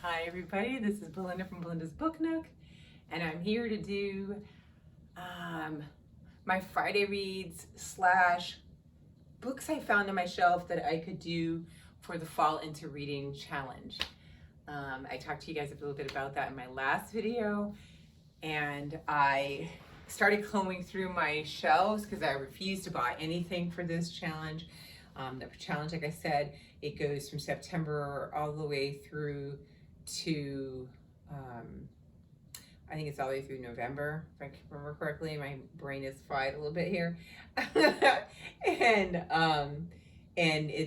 Hi everybody, this is Belinda from Belinda's Book Nook, and I'm here to do my Friday reads slash books I found on my shelf that I could do for the Fall into Reading Challenge. I talked to you guys a little bit about that in my last video, and I started combing through my shelves because I refused to buy anything for this challenge. The challenge, like I said, it goes from September all the way through to I think it's all the way through November, if I can remember correctly. My brain is fried a little bit here.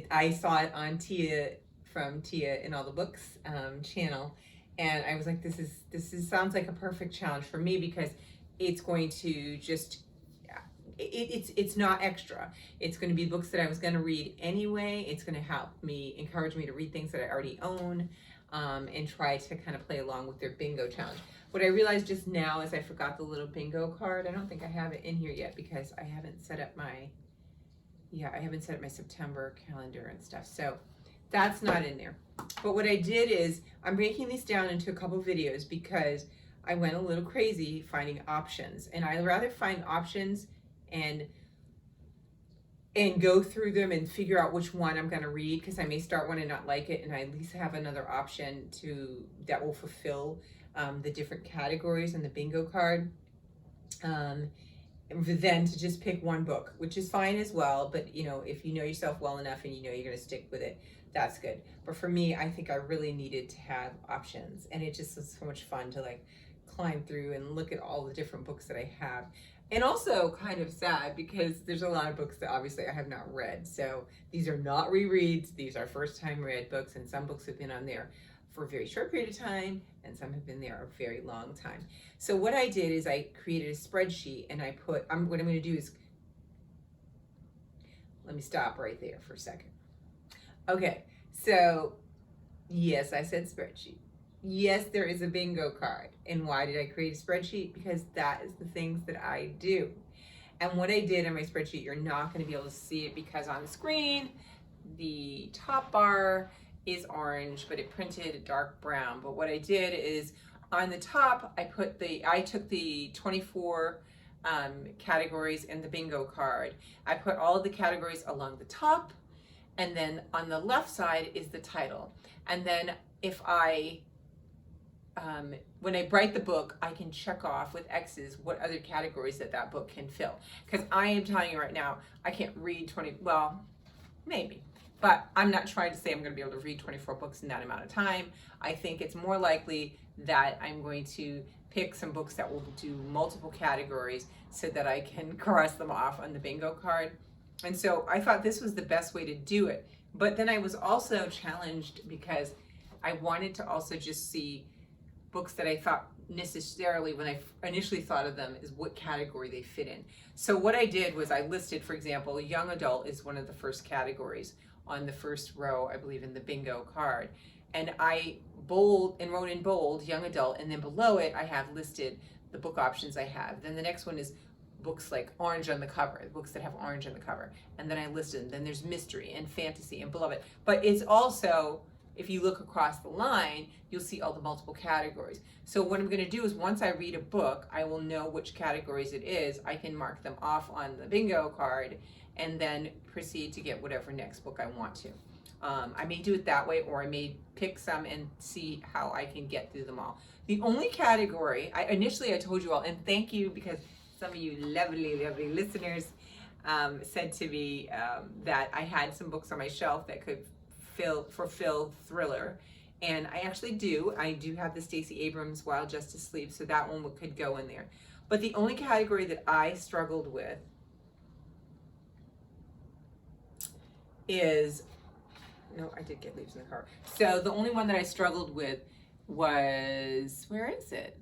I saw it on Tia from Tia in All the Books channel, and I was like, this is sounds like a perfect challenge for me because it's going to just it's not extra. It's going to be books that I was going to read anyway. It's going to encourage me to read things that I already own, and try to kind of play along with their bingo challenge. What I realized just now is I forgot the little bingo card. I don't think I have it in here yet because I haven't set up my September calendar and stuff. So that's not in there. But what I did is I'm breaking these down into a couple videos because I went a little crazy finding options, and I'd rather find options and go through them and figure out which one I'm going to read, because I may start one and not like it, and I at least have another option that will fulfill the different categories in the bingo card, than to just pick one book, which is fine as well. But if you know yourself well enough and you're going to stick with it, that's good. But for me, I think I really needed to have options, and it just was so much fun to climb through and look at all the different books that I have. And also kind of sad because there's a lot of books that obviously I have not read. So these are not rereads. These are first time read books, and some books have been on there for a very short period of time and some have been there a very long time. So what I did is I created a spreadsheet, and I put, what I'm going to do is, let me stop right there for a second. Okay, so yes, I said spreadsheet. Yes, there is a bingo card. And why did I create a spreadsheet? Because that is the things that I do. And what I did in my spreadsheet, you're not going to be able to see it because on the screen, the top bar is orange, but it printed dark brown. But what I did is on the top, I took the 24 categories in the bingo card. I put all of the categories along the top, and then on the left side is the title. And then when I write the book, I can check off with X's what other categories that book can fill. Because I am telling you right now, I can't read maybe. But I'm not trying to say I'm going to be able to read 24 books in that amount of time. I think it's more likely that I'm going to pick some books that will do multiple categories so that I can cross them off on the bingo card. And so I thought this was the best way to do it. But then I was also challenged because I wanted to also just see books that I thought necessarily, when I initially thought of them, is what category they fit in. So what I did was I listed, for example, young adult is one of the first categories on the first row, I believe, in the bingo card. And I wrote in bold young adult, and then below it I have listed the book options I have. Then the next one is books like orange on the cover, books that have orange on the cover. And then I listed them. Then there's mystery and fantasy and beloved. But it's also, if you look across the line, you'll see all the multiple categories. So what I'm going to do is once I read a book, I will know which categories it is. I can mark them off on the bingo card and then proceed to get whatever next book I want to. I may do it that way, or I may pick some and see how I can get through them all. The only category, initially I told you all, and thank you because some of you lovely, lovely listeners said to me that I had some books on my shelf that could fulfill thriller, and I actually do. I do have the Stacey Abrams While Justice Sleeps, so that one could go in there. But the only category that I struggled with is, no, I did get Leaves in the Car. So the only one that I struggled with was, where is it?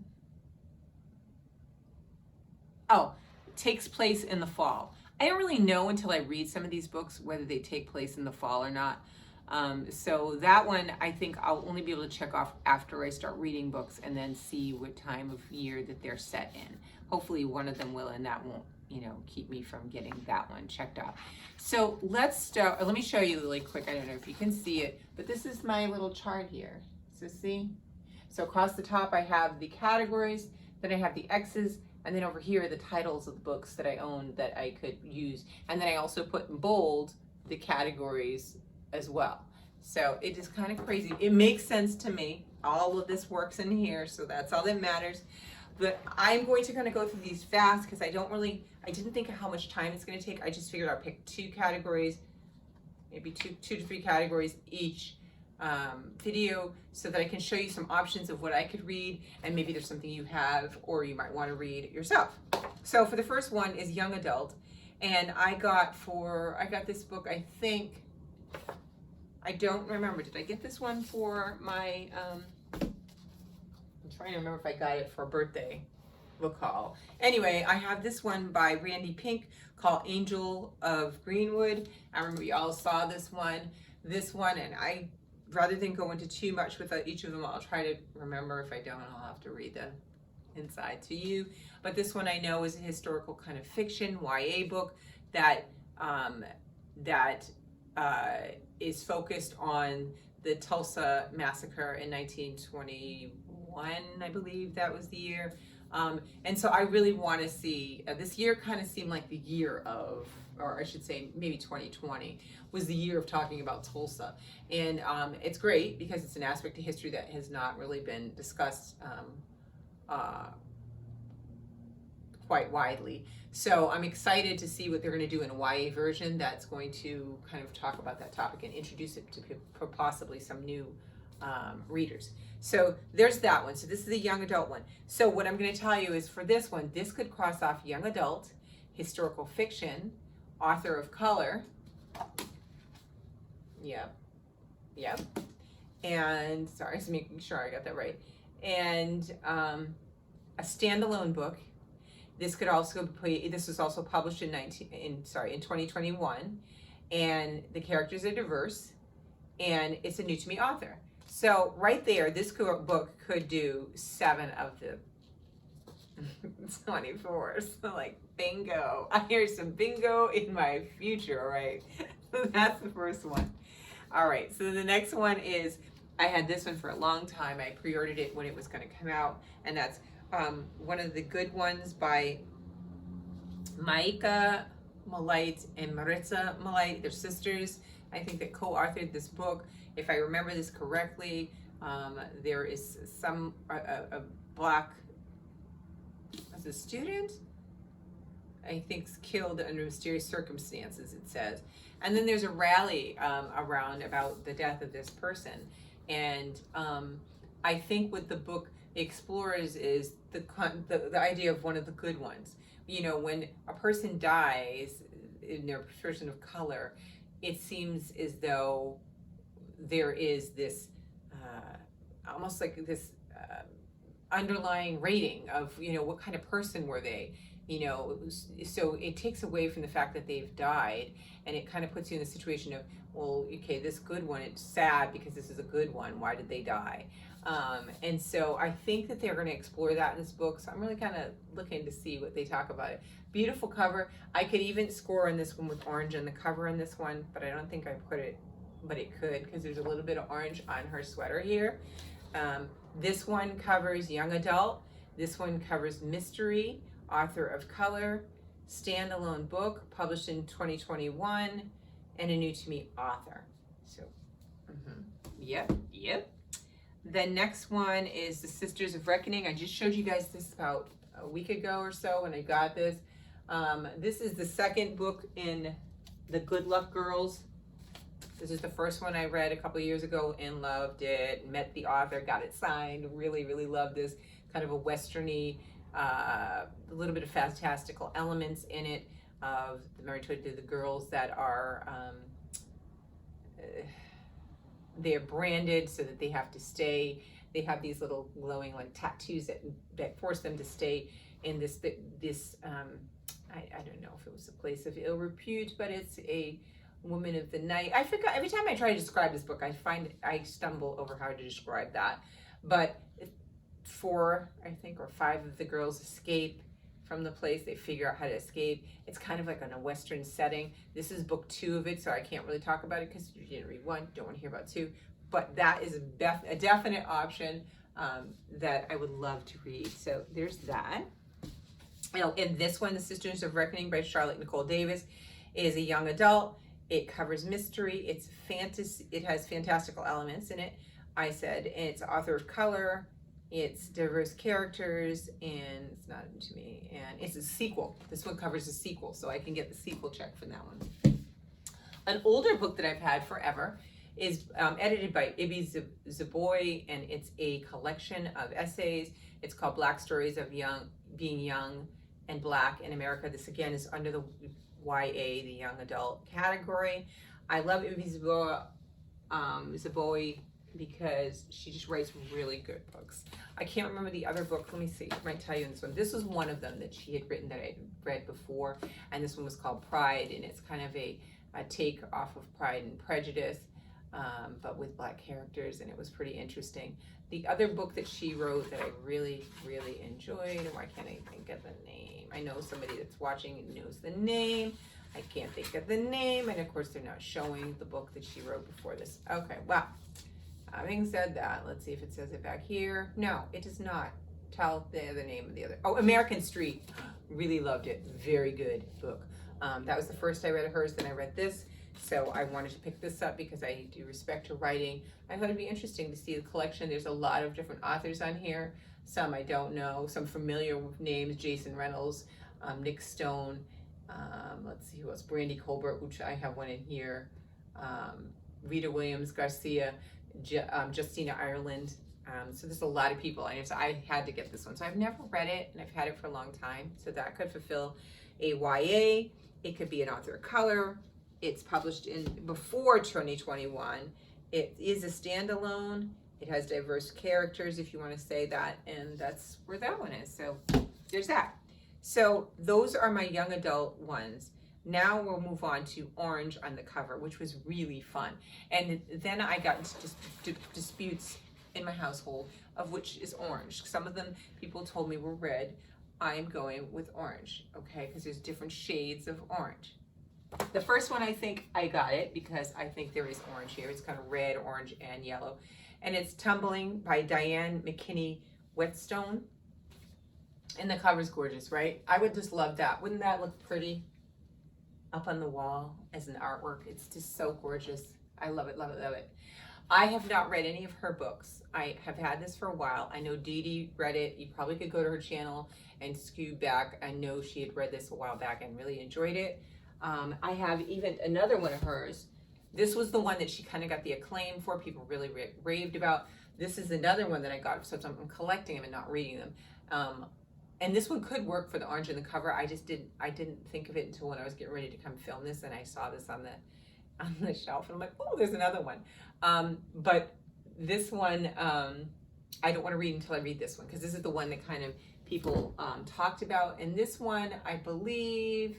Oh, takes place in the fall. I don't really know until I read some of these books whether they take place in the fall or not. So that one, I think I'll only be able to check off after I start reading books and then see what time of year that they're set in. Hopefully one of them will, and that won't, keep me from getting that one checked off. So let's start. Let me show you really quick. I don't know if you can see it, but this is my little chart here. So see, So across the top, I have the categories, then I have the X's, and then over here, the titles of the books that I own that I could use. And then I also put in bold the categories as well. So it is kind of crazy. It makes sense to me. All of this works in here, so that's all that matters. But I'm going to kind of go through these fast because I didn't think of how much time it's going to take. I just figured I'd pick 2 categories, maybe two to 3 categories each video, so that I can show you some options of what I could read, and maybe there's something you have or you might want to read yourself. So for the first one is young adult, and I got this book, I think, I don't remember, did I get this one for my I'm trying to remember if I got it for a birthday recall. Anyway, I have this one by Randy Pink called Angel of Greenwood. I remember you all saw this one, and I, rather than go into too much with each of them, I'll try to remember. If I don't, I'll have to read the inside to you. But this one I know is a historical kind of fiction, YA book that is focused on the Tulsa massacre in 1921, I believe that was the year. And so I really want to see, this year kind of seemed like the year of, or I should say maybe 2020 was the year of talking about Tulsa. And it's great because it's an aspect of history that has not really been discussed quite widely. So I'm excited to see what they're going to do in a YA version that's going to kind of talk about that topic and introduce it to possibly some new readers. So there's that one. So this is the young adult one. So what I'm going to tell you is for this one, this could cross off young adult, historical fiction, author of color. Yep. And sorry, just making sure I got that right. And a standalone book. This could also be, this was also published in 2021, and the characters are diverse, and it's a new to me author. So right there, this book could do 7 of the 24. So like bingo. I hear some bingo in my future, right? That's the first one. All right, so the next one is, I had this one for a long time. I pre-ordered it when it was going to come out, and that's one of the good ones by Maika Malite and Maritza Malite. They're sisters. I think that co-authored this book. If I remember this correctly, there is a black, as a student, I think, killed under mysterious circumstances, it says. And then there's a rally around about the death of this person. And I think what the book explores is the idea of one of the good ones. You know, when a person dies, in their person of color, it seems as though there is this almost like this underlying rating of, you know, what kind of person were they, you know. So it takes away from the fact that they've died, and it kind of puts you in the situation of, well, okay, this good one, it's sad because this is a good one, why did they die? And so I think that they're going to explore that in this book, so I'm really kind of looking to see what they talk about it. Beautiful cover. I could even score on this one with orange on the cover on this one, but I don't think I put it, but it could, because there's a little bit of orange on her sweater here. This one covers young adult. This one covers mystery, author of color, standalone book, published in 2021, and a new to me author. So, yep. The next one is The Sisters of Reckoning. I just showed you guys this about a week ago or so when I got this. This is the second book in the Good Luck Girls. This is the first one I read a couple years ago and loved it. Met the author, got it signed. Really, really loved this. Kind of a westerny, a little bit of fantastical elements in it. Of the girls that are they're branded so that they have to stay. They have these little glowing like tattoos that force them to stay in this I don't know if it was a place of ill repute, but it's a woman of the night. I forgot, every time I try to describe this book, I stumble over how to describe that. But 4, I think, or 5 of the girls escape from the place. They figure out how to escape. It's kind of like in a Western setting. This is book 2 of it, so I can't really talk about it because you didn't read 1, don't want to hear about 2. But that is a definite option. that I would love to read. So there's that. And this one, The Sisters of Reckoning by Charlotte Nicole Davis, is a young adult. It covers mystery. It's fantasy. It has fantastical elements in it. I said, and it's author of color. It's diverse characters, and it's not into me. And it's a sequel. This one covers a sequel, so I can get the sequel check from that one. An older book that I've had forever is edited by Ibi Zoboi, and it's a collection of essays. It's called Black Stories of Being Young and Black in America. This again is under the YA, the young adult category. I love Ibi Zoboi because she just writes really good books. I can't remember the other book. Let me see. I might tell you in this one. This was one of them that she had written that I had read before, and this one was called Pride, and it's kind of a take off of Pride and Prejudice, but with black characters, and it was pretty interesting. The other book that she wrote that I really, really enjoyed, why can't I think of the name? I know somebody that's watching knows the name. I can't think of the name, and of course they're not showing the book that she wrote before this. Okay, well, having said that, let's see if it says it back here. No, it does not tell the name of the other. Oh, American Street. Really loved it. Very good book. That was the first I read of hers, then I read this. So I wanted to pick this up because I do respect her writing. I thought it'd be interesting to see the collection. There's a lot of different authors on here. Some I don't know, some familiar with names, Jason Reynolds, Nick Stone, let's see who else, Brandy Colbert, which I have one in here, Rita Williams Garcia, Justina Ireland. So there's a lot of people. So I had to get this one. So I've never read it, and I've had it for a long time. So that could fulfill a YA. It could be an author of color. It's published in before 2021. It is a standalone. It has diverse characters, if you want to say that, and that's where that one is. So there's that. So those are my young adult ones. Now we'll move on to Orange on the cover, which was really fun. And then I got into just disputes in my household of which is orange. Some of them people told me were red. I'm going with orange, okay? Because there's different shades of orange. The first one, I think I got it because I think there is orange here. It's kind of red, orange, and yellow. And it's Tumbling by Diane McKinney Whetstone. And the cover's gorgeous, right? I would just love that. Wouldn't that look pretty up on the wall as an artwork? It's just so gorgeous. I love it, love it, love it. I have not read any of her books. I have had this for a while. I know Dee Dee read it. You probably could go to her channel and skew back. I know she had read this a while back and really enjoyed it. I have even another one of hers. This was the one that she kind of got the acclaim for. People really raved about. This is another one that I got, so I'm collecting them and not reading them. And this one could work for the orange in the cover. I didn't think of it until when I was getting ready to come film this, and I saw this on the shelf, and I'm like, oh, there's another one. But this one, I don't want to read until I read this one, because this is the one that kind of people talked about. And this one, I believe,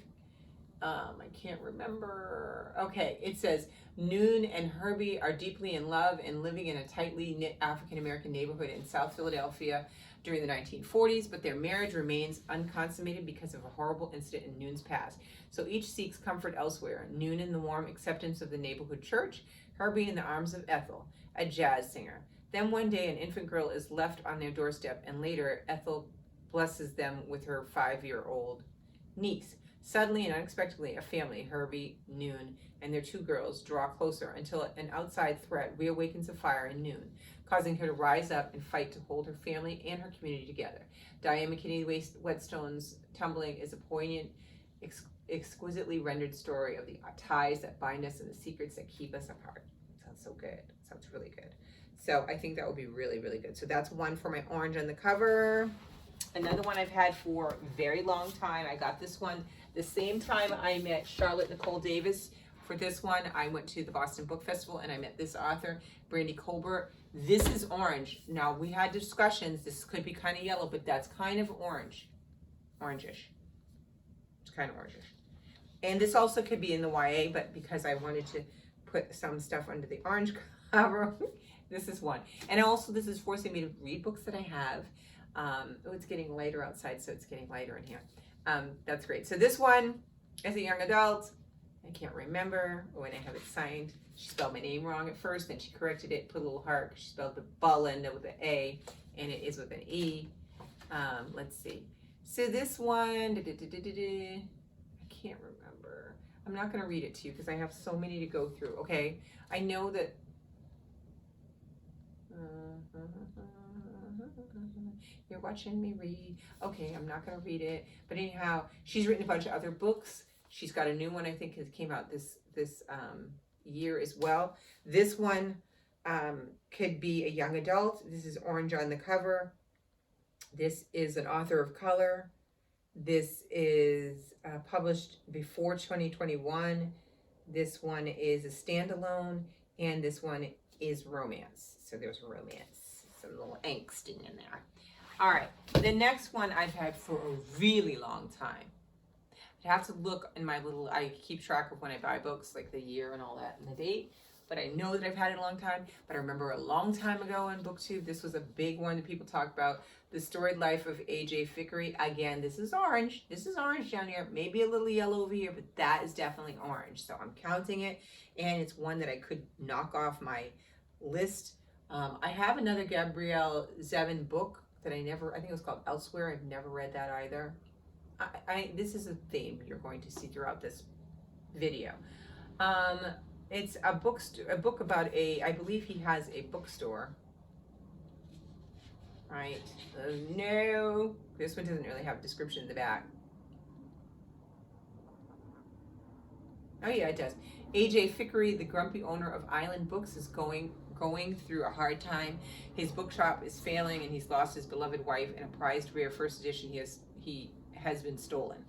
I can't remember. Okay, it says, Noon and Herbie are deeply in love and living in a tightly knit African-American neighborhood in South Philadelphia during the 1940s, but their marriage remains unconsummated because of a horrible incident in Noon's past. So each seeks comfort elsewhere. Noon in the warm acceptance of the neighborhood church, Herbie in the arms of Ethel, a jazz singer. Then one day an infant girl is left on their doorstep, and later Ethel blesses them with her 5-year-old niece. Suddenly and unexpectedly, a family, Herbie, Noon, and their 2 girls, draw closer until an outside threat reawakens a fire in Noon, causing her to rise up and fight to hold her family and her community together. Diane McKinney Whetstone's Tumbling is a poignant, exquisitely rendered story of the ties that bind us and the secrets that keep us apart. Sounds so good. Sounds really good. So I think that will be really, really good. So that's one for my orange on the cover. Another one I've had for a very long time. I got this one the same time I met Charlotte Nicole Davis. For this one, I went to the Boston Book Festival and I met this author, Brandy Colbert. This is orange. Now, we had discussions. This could be kind of yellow, but that's kind of orange. Orangish. It's kind of orangish. And this also could be in the YA, but because I wanted to put some stuff under the orange cover, this is one. And also, this is forcing me to read books that I have. Oh, it's getting lighter outside, so it's getting lighter in here. That's great. So this one is a young adult. I can't remember when I have it signed. She spelled my name wrong at first, then she corrected it, put a little heart. She spelled the Belinda with an A, and it is with an E. Let's see. So this one, I can't remember. I'm not going to read it to you because I have so many to go through. Okay, I know that. You're watching me read. Okay, I'm not going to read it. But anyhow, she's written a bunch of other books. She's got a new one I think that came out this year as well. This one could be a young adult. This is orange on the cover. This is an author of color. This is published before 2021. This one is a standalone, and this one is romance. So there's romance, some little angsting in there. All right, the next one I've had for a really long time. I'd have to look in my little, I keep track of when I buy books, like the year and all that and the date, but I know that I've had it a long time. But I remember a long time ago on BookTube, this was a big one that people talk about, The Storied Life of A.J. Fickery. Again, this is orange. This is orange down here, maybe a little yellow over here, but that is definitely orange. So I'm counting it, and it's one that I could knock off my list. I have another Gabrielle Zevin book that I think it was called Elsewhere. I've never read that either. This is a theme you're going to see throughout this video. It's a book about I believe he has a bookstore. Right? No, this one doesn't really have a description in the back. Oh yeah, it does. A.J. Fickery, the grumpy owner of Island Books, is going through a hard time. His bookshop is failing, and he's lost his beloved wife, and a prized rare first edition he has been stolen.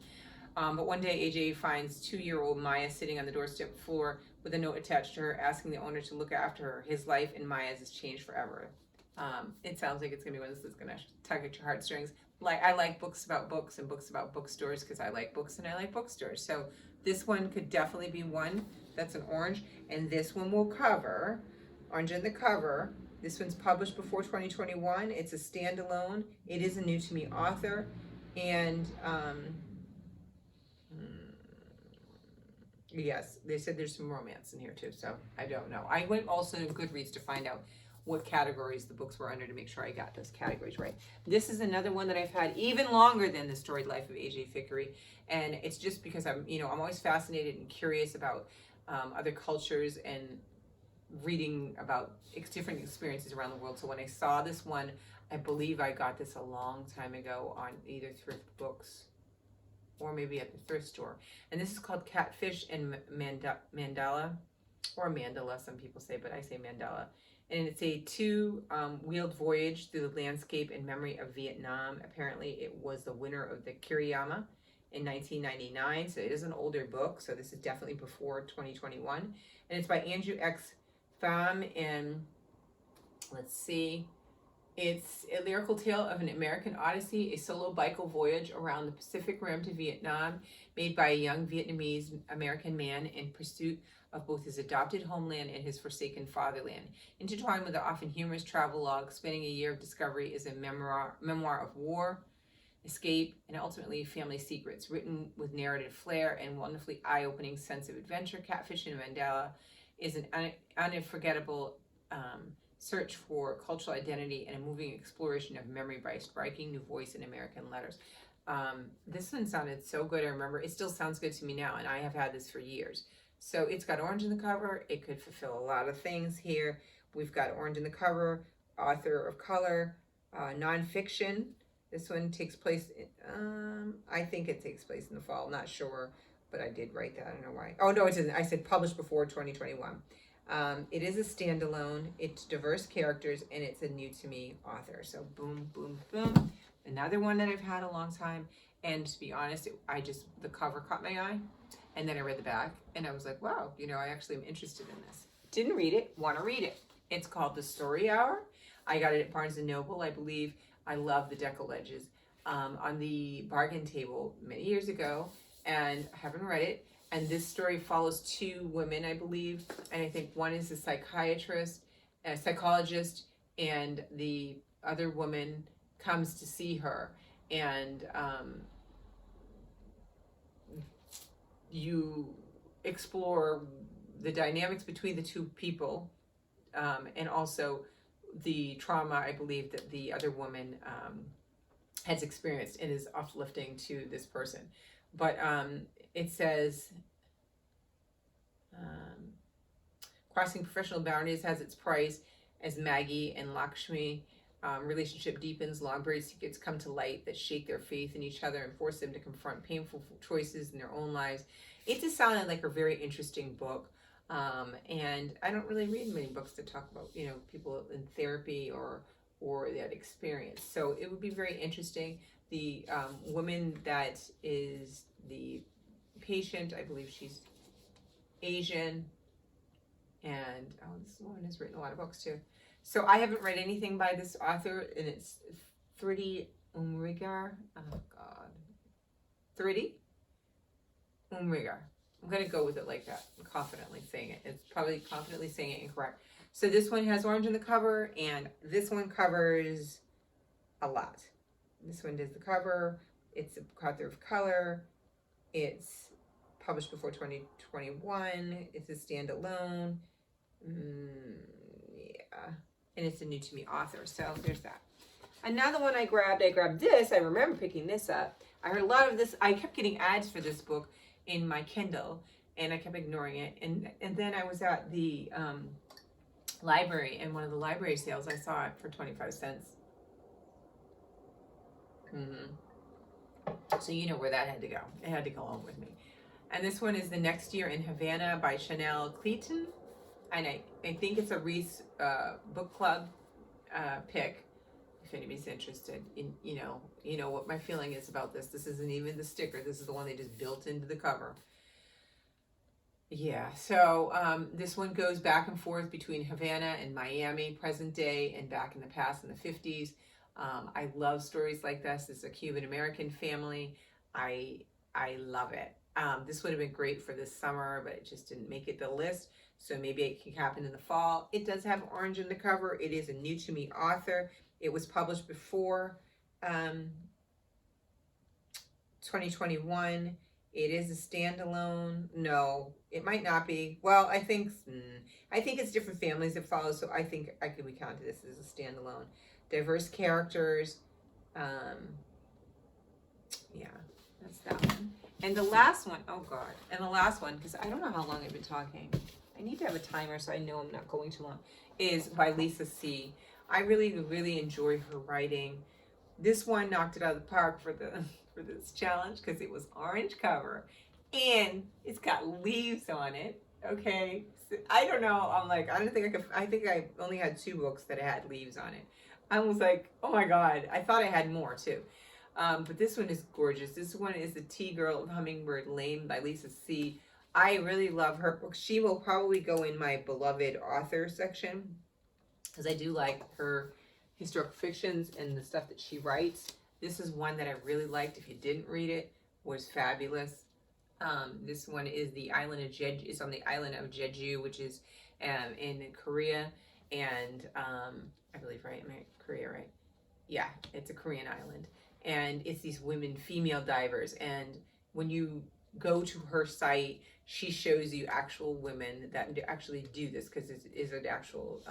But one day, AJ finds 2-year-old Maya sitting on the doorstep floor with a note attached to her asking the owner to look after her. His life and Maya's has changed forever. It sounds like it's going to be one that's going to tug at your heartstrings. I like books about books and books about bookstores because I like books and I like bookstores. So this one could definitely be one that's an orange. And this one will cover, orange in the cover. This one's published before 2021. It's a standalone. It is a new to me author. And yes, they said there's some romance in here too, so I don't know. I went also to Goodreads to find out what categories the books were under to make sure I got those categories right. This is another one that I've had even longer than The Storied Life of A.J. Fickery, and it's just because I'm always fascinated and curious about other cultures and reading about different experiences around the world. So when I saw this one, I believe I got this a long time ago on either Thrift Books or maybe at the thrift store. And this is called Catfish and Mandala, or Mandala, some people say, but I say Mandala. And it's a two-wheeled voyage through the landscape and memory of Vietnam. Apparently it was the winner of the Kiriyama in 1999, so it is an older book, so this is definitely before 2021. And it's by Andrew X. Pham, and let's see, it's a lyrical tale of an American odyssey, a solo bicycle voyage around the Pacific Rim to Vietnam, made by a young Vietnamese American man in pursuit of both his adopted homeland and his forsaken fatherland. Intertwined with the often humorous travel log, Spending a Year of Discovery is a memoir of war, escape, and ultimately family secrets, written with narrative flair and wonderfully eye-opening sense of adventure. Catfish and Mandala is an unforgettable search for cultural identity and a moving exploration of memory by a striking new voice in American letters. This one sounded so good. I remember it still sounds good to me now, and I have had this for years. So it's got orange in the cover. It could fulfill a lot of things here. We've got orange in the cover, author of color, nonfiction. This one takes place, I think it takes place in the fall, not sure, but I did write that, I don't know why. Oh no, it isn't, I said published before 2021. It is a standalone, it's diverse characters, and it's a new to me author. So boom, boom, boom. Another one that I've had a long time, and to be honest, the cover caught my eye, and then I read the back, and I was like, wow, I actually am interested in this. Didn't read it, want to read it. It's called The Story Hour. I got it at Barnes & Noble, I believe. I love the Decal Edges on the bargain table many years ago, and I haven't read it. And this story follows two women, I believe, and I think one is a psychologist, and the other woman comes to see her, and explore the dynamics between the two people, and also the trauma I believe that the other woman has experienced and is uplifting to this person. But it says, crossing professional boundaries has its price, as Maggie and Lakshmi relationship deepens. Long-buried secrets come to light that shake their faith in each other and force them to confront painful choices in their own lives. It just sounded like a very interesting book. And I don't really read many books that talk about, people in therapy or that experience. So it would be very interesting. The woman that is the patient, I believe she's Asian, and this woman has written a lot of books too. So I haven't read anything by this author, and it's Thridi Umrigar. Oh God, Thridi Umrigar. I'm gonna go with it like that. I'm confidently saying it. It's probably confidently saying it incorrect. So this one has orange on the cover, and this one covers a lot. This one does the cover. It's a author of color. It's published before 2021. It's a standalone. Yeah. And it's a new to me author. So there's that. Another one I grabbed this. I remember picking this up. I heard a lot of this. I kept getting ads for this book in my Kindle, and I kept ignoring it. And then I was at the library, and one of the library sales, I saw it for 25 cents. So you know where that had to go. It had to go home with me. And this one is The Next Year in Havana by Chanel Clayton. And I think it's a Reese book club pick, if anybody's interested. In, you know what my feeling is about this. This isn't even the sticker. This is the one they just built into the cover. Yeah, so this one goes back and forth between Havana and Miami, present day, and back in the past in the 50s. I love stories like this. This is a Cuban-American family. I love it. This would have been great for this summer, but it just didn't make it the list. So maybe it can happen in the fall. It does have orange on the cover. It is a new to me author. It was published before 2021. It is a standalone. No, it might not be. Well, I think it's different families it follows. So I think I could recount this as a standalone. Diverse characters. Yeah, that's that one. And the last one, oh God. And the last one, because I don't know how long I've been talking. I need to have a timer so I know I'm not going too long, is by Lisa C. I really, really enjoy her writing. This one knocked it out of the park for this challenge because it was orange cover and it's got leaves on it. Okay. So, I don't know. I'm like, I think I only had 2 books that had leaves on it. I was like, oh my God. I thought I had more too. But this one is gorgeous. This one is The Tea Girl of Hummingbird Lane by Lisa C. I really love her book. She will probably go in my beloved author section because I do like her historical fictions and the stuff that she writes. This is one that I really liked. If you didn't read it, was fabulous. This one is the island of Jeju. It's on the island of Jeju, which is in Korea, and I believe Korea, right? Yeah, it's a Korean island, and it's these female divers. And when you go to her site, she shows you actual women that actually do this because it is an actual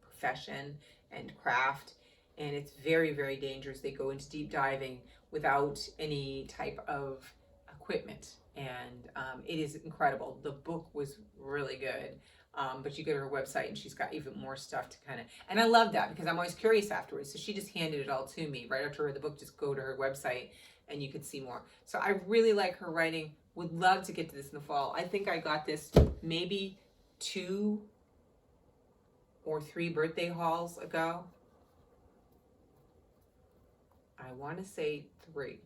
profession and craft. And it's very, very dangerous. They go into deep diving without any type of equipment. And it is incredible. The book was really good. But you go to her website and she's got even more stuff to kind of, and I love that because I'm always curious afterwards. So she just handed it all to me right after I read the book. Just go to her website and you could see more. So I really like her writing. Would love to get to this in the fall. I think I got this maybe 2 or 3 birthday hauls ago. I want to say 3.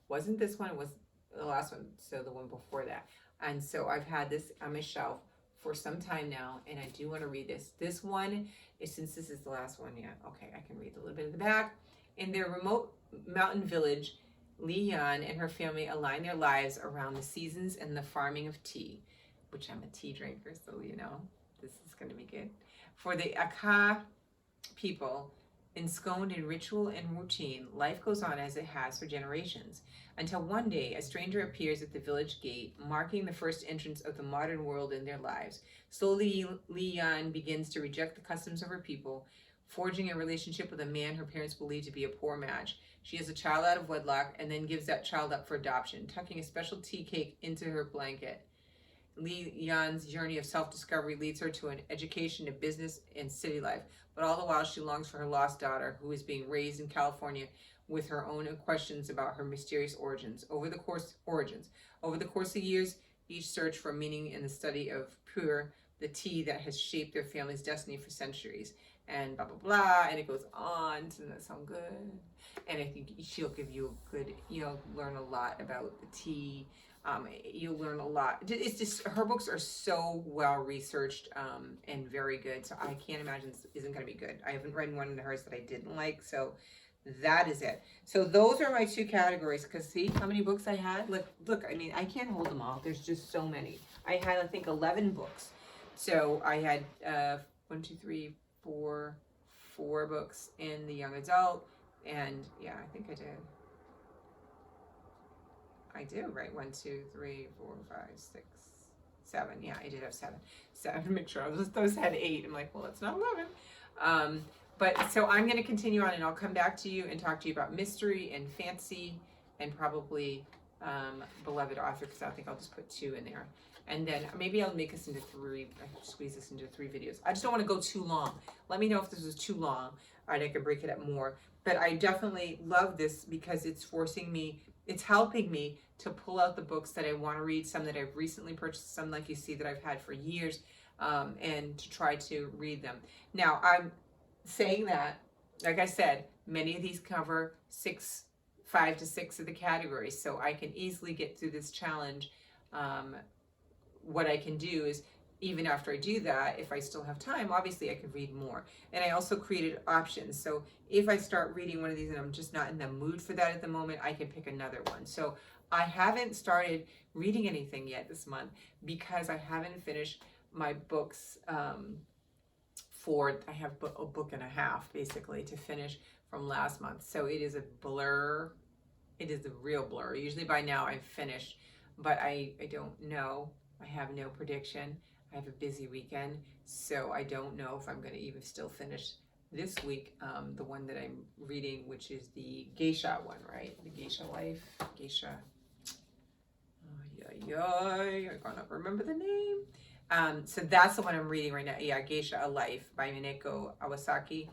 Wasn't this one? It was the last one. So the one before that. And so I've had this on my shelf for some time now, and I do want to read this. This one is, since this is the last one, yeah, okay, I can read a little bit of the back. In their remote mountain village, Li Yan and her family align their lives around the seasons and the farming of tea, which I'm a tea drinker, so you know, this is going to be good. For the Aka people, Ensconced in ritual and routine, life goes on as it has for generations, until one day a stranger appears at the village gate, marking the first entrance of the modern world in their lives. Slowly, Li Yan begins to reject the customs of her people, forging a relationship with a man her parents believe to be a poor match. She has a child out of wedlock and then gives that child up for adoption, tucking a special tea cake into her blanket. Li Yan's journey of self-discovery leads her to an education in business and city life, but all the while she longs for her lost daughter, who is being raised in California with her own questions about her mysterious origins. Over the course of years, each search for meaning in the study of pure, the tea that has shaped their family's destiny for centuries, and blah blah blah, and it goes on. Doesn't that sound good? And I think she'll give you a good, you'll learn a lot about the tea. You'll learn a lot. It's just, her books are so well researched and very good. So I can't imagine this isn't going to be good. I haven't read one of hers that I didn't like. So that is it. So those are my two categories. Because see how many books I had? Look, I mean, I can't hold them all. There's just so many. I had, I think, 11 books. So I had 4 books in the young adult. And yeah, I think I did. I do, right? 1, 2, 3, 4, 5, 6, 7. Yeah, I did have 7. 7 to make sure. Those had 8. I'm like, well, it's not 11. But so I'm going to continue on, and I'll come back to you and talk to you about mystery and fancy and probably beloved author, because I think I'll just put 2 in there. And then maybe I'll make this into 3. I can squeeze this into 3 videos. I just don't want to go too long. Let me know if this is too long. All right, I could break it up more. But I definitely love this because it's forcing me, it's helping me to pull out the books that I want to read, some that I've recently purchased, some like you see that I've had for years, and to try to read them. Now, I'm saying that, like I said, many of these cover 5 to 6 of the categories, so I can easily get through this challenge. What I can do is, even after I do that, if I still have time, obviously I could read more. And I also created options. So if I start reading one of these and I'm just not in the mood for that at the moment, I can pick another one. So I haven't started reading anything yet this month because I haven't finished my books. I have a book and a half basically to finish from last month. So it is a blur. It is a real blur. Usually by now I've finished, but I don't know. I have no prediction. I have a busy weekend, so I don't know if I'm going to even still finish this week the one that I'm reading, which is the geisha one, right? The geisha life, geisha. I can't remember the name. So that's the one I'm reading right now. Yeah, Geisha, a Life by Mineko Awasaki.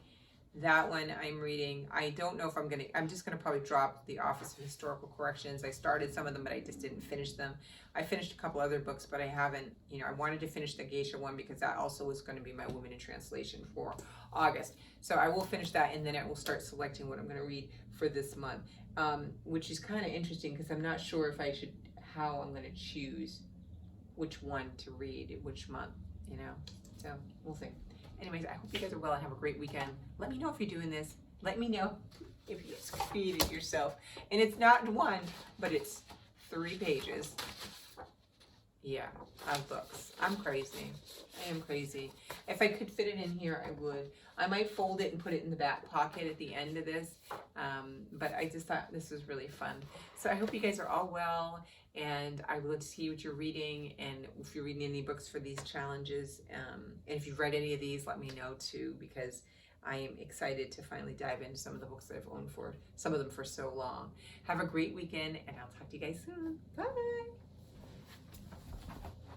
That one I'm reading. I don't know if I'm just gonna probably drop the Office of Historical Corrections. I started some of them, but I just didn't finish them. I finished a couple other books, but I haven't, I wanted to finish the Geisha one because that also was going to be my Women in Translation for August. So I will finish that, and then I will start selecting what I'm going to read for this month, which is kind of interesting because I'm not sure if how I'm going to choose which one to read which month, so we'll see. Anyways, I hope you guys are well and have a great weekend. Let me know if you're doing this. Let me know if you succeeded yourself. And it's not 1, but it's 3 pages. Yeah, of books. I'm crazy. I am crazy. If I could fit it in here, I would. I might fold it and put it in the back pocket at the end of this. But I just thought this was really fun. So I hope you guys are all well, and I would love to see what you're reading, and if you're reading any books for these challenges. And if you've read any of these, let me know too, because I am excited to finally dive into some of the books that I've owned for some of them for so long. Have a great weekend, and I'll talk to you guys soon. Bye.